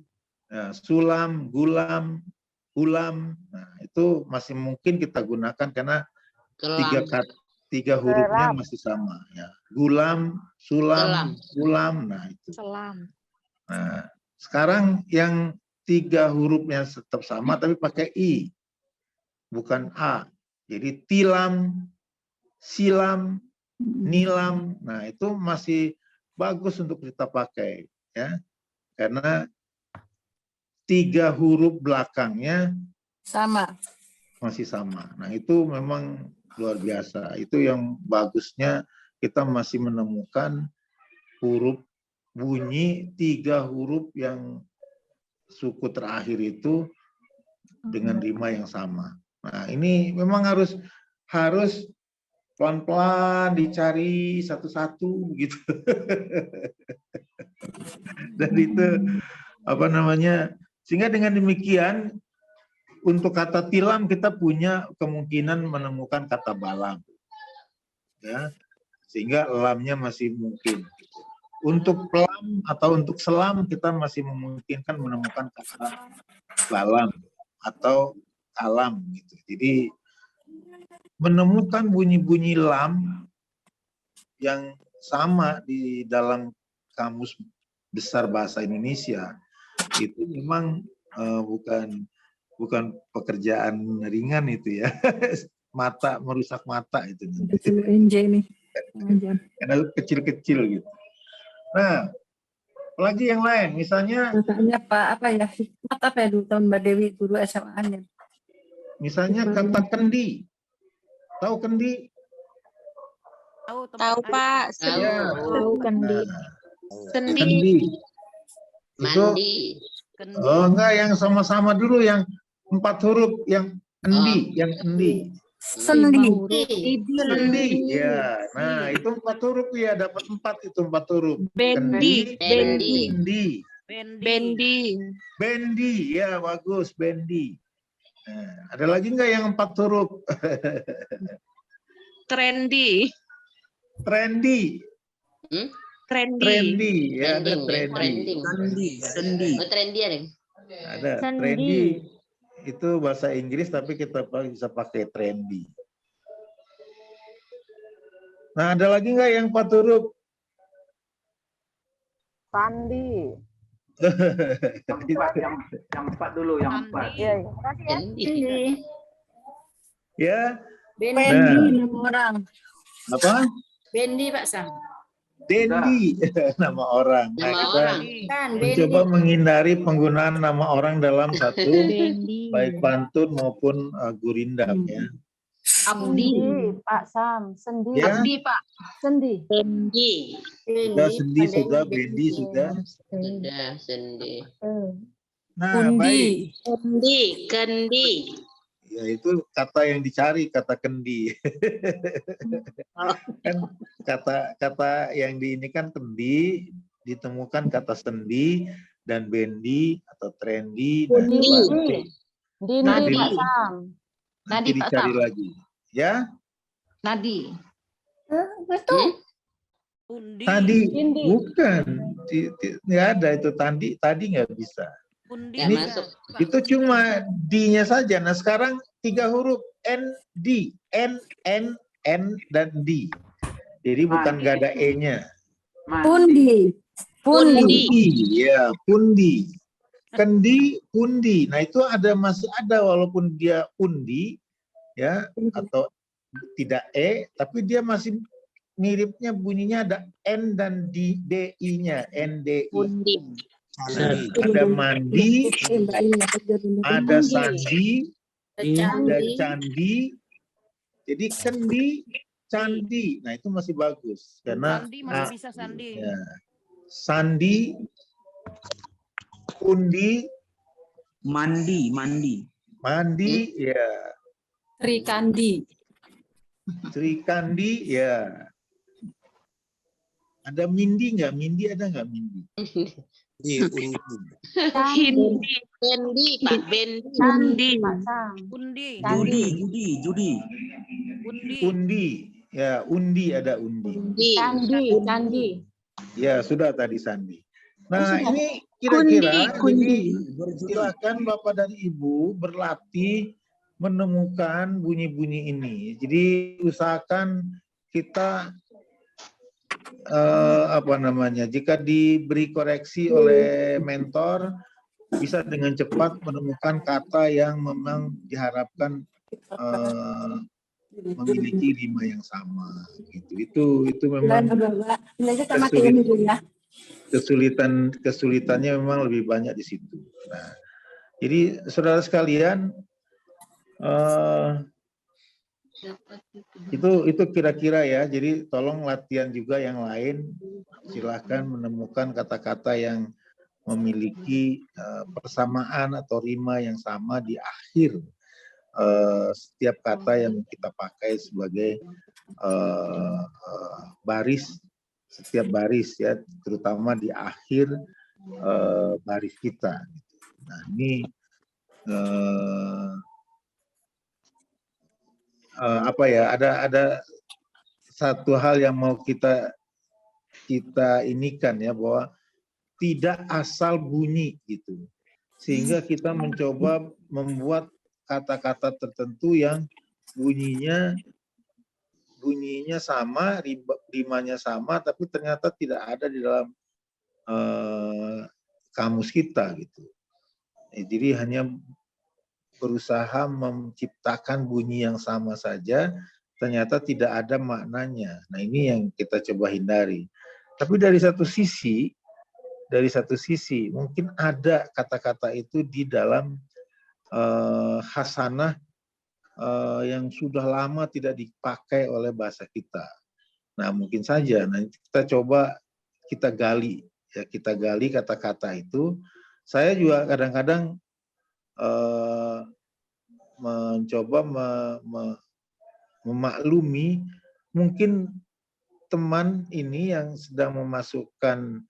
Ya, sulam, gulam, ulam. Nah, itu masih mungkin kita gunakan karena Kelam. 3 hurufnya masih sama ya. Gulam, sulam, ulam. Nah, itu. Selam. Nah, sekarang yang 3 hurufnya tetap sama tapi pakai i. Bukan a. Jadi tilam, silam, nilam. Nah, itu masih bagus untuk kita pakai ya. Karena 3 huruf belakangnya Sama. masih sama. Nah, itu memang luar biasa. Itu yang bagusnya kita masih menemukan huruf bunyi 3 huruf yang suku terakhir itu dengan rima yang sama. Nah, ini memang harus pelan-pelan dicari satu-satu gitu. Dan itu apa namanya? Sehingga dengan demikian untuk kata tilam kita punya kemungkinan menemukan kata balam. Ya. Sehingga lamnya masih mungkin. Untuk pelam atau untuk selam kita masih memungkinkan menemukan kata balam atau kalam gitu. Jadi menemukan bunyi-bunyi lam yang sama di dalam kamus besar bahasa Indonesia itu memang bukan pekerjaan ringan itu ya. Mata, merusak mata itu. Dulu NJ nih. Karena kecil-kecil gitu. Nah, apalagi yang lain, misalnya Katanya Pak apa ya? Hikmat apa ya dulu tahun Mbak Dewi guru SMA-nya. misalnya kata kendi. Tahu kendi? Tahu tempat Tahu air. Pak. Tahu. Ya. Tahu kendi. Nah, Sendi. kendi. Itu Mandi. Kendi. enggak, yang sama-sama dulu, yang 4 huruf, yang endi, yang endi. Sendi. Sendi. Ya, nah itu 4 huruf ya, dapat 4 itu 4 huruf. Bendi. Kendi, Bendi. endi, Bendi. Bendi. bendi. Ya, bagus, bendi. Nah, ada lagi enggak yang 4 huruf? Trendy. Trendy. Hmm? Trendy. Trendy, ya ada Trending. trendy. Trending. Sendi. Oh, trendy ada. Ada trendy. Itu bahasa Inggris tapi kita bisa pakai trendy. Nah, ada lagi nggak yang 4 huruf? Sandi. Yang empat dulu, yang empat. Iya. Trendi. Ya, Bendi Nah. nama orang. apa? Bendi Pak Sam. Dendi nama orang. Nah, Nama kita orang. Kan mencoba menghindari penggunaan nama orang dalam satu Bendi. baik pantun maupun gurindam ya. Abdi. Pak Sam. Sendi. Ya, Abdi, Pak. Sendi. Bendi. sudah sendi, sudah bendi, sudah. Sudah sendi. Nah, baik. Kendi. Kendi. Ya itu kata yang dicari, kata kendi. Kan kata yang di ini kan kendi, ditemukan kata sendi dan bendi atau trendy. Nah, coba Dindi. Nadi. Pak Sam. nanti Nadi, Pak dicari Sam. lagi. Ya, Nadi. Undi. tadi Dindi. bukan, nggak ada itu tadi nggak bisa. Undi. Nggak Ini- bisa. masuk. Itu cuma D-nya saja. Nah sekarang 3 huruf N, D, N, dan D. Jadi bukan nggak ada E-nya. Pundi. Pundi. Pundi, ya pundi. Kendi, pundi. Nah itu masih ada walaupun dia undi, ya atau tidak E, tapi dia masih miripnya bunyinya ada N dan D-I-nya, NDI. Undi. Sandi. Ada mandi, ada sandi, ada candi. Jadi kendi, candi. Nah itu masih bagus karena Sandi masih bisa Sandi. ya, sandi, undi, Mandi. mandi, ya, Trikandi. trikandi, ya. Ada mindi nggak? Mindi ada nggak mindi? Undi. Hindi. Bendi, Pak. Bendi. Sandi. Pak Sam. Undi. Sandi. Judi. Undi. Undi, ya undi ada undi. Undi. Sandi. Ya sudah tadi sandi. Nah ini kira-kira Kundi. jadi silakan Bapak dan Ibu berlatih menemukan bunyi-bunyi ini. Jadi usahakan kita jika diberi koreksi oleh mentor bisa dengan cepat menemukan kata yang memang diharapkan memiliki rima yang sama. Itu memang kesulitannya memang lebih banyak di situ. Nah, jadi saudara sekalian itu kira-kira ya. Jadi tolong latihan juga yang lain. Silahkan menemukan kata-kata yang memiliki persamaan atau rima yang sama di akhir setiap kata yang kita pakai sebagai baris, setiap baris ya, terutama di akhir baris kita. Nah ini ada satu hal yang mau kita inikan ya, bahwa tidak asal bunyi gitu, sehingga kita mencoba membuat kata-kata tertentu yang bunyinya sama, rimanya sama, tapi ternyata tidak ada di dalam kamus kita gitu. Jadi hanya berusaha menciptakan bunyi yang sama saja, ternyata tidak ada maknanya. Nah ini yang kita coba hindari. Tapi dari satu sisi mungkin ada kata-kata itu di dalam khasanah yang sudah lama tidak dipakai oleh bahasa kita. Nah, mungkin saja. Nah, kita coba kita gali, ya kita gali kata-kata itu. Saya juga kadang-kadang mencoba memaklumi mungkin teman ini yang sedang memasukkan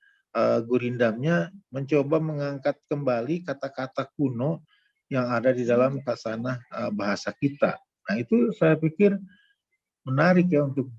gurindamnya mencoba mengangkat kembali kata-kata kuno yang ada di dalam khasanah bahasa kita. Nah, itu saya pikir menarik ya untuk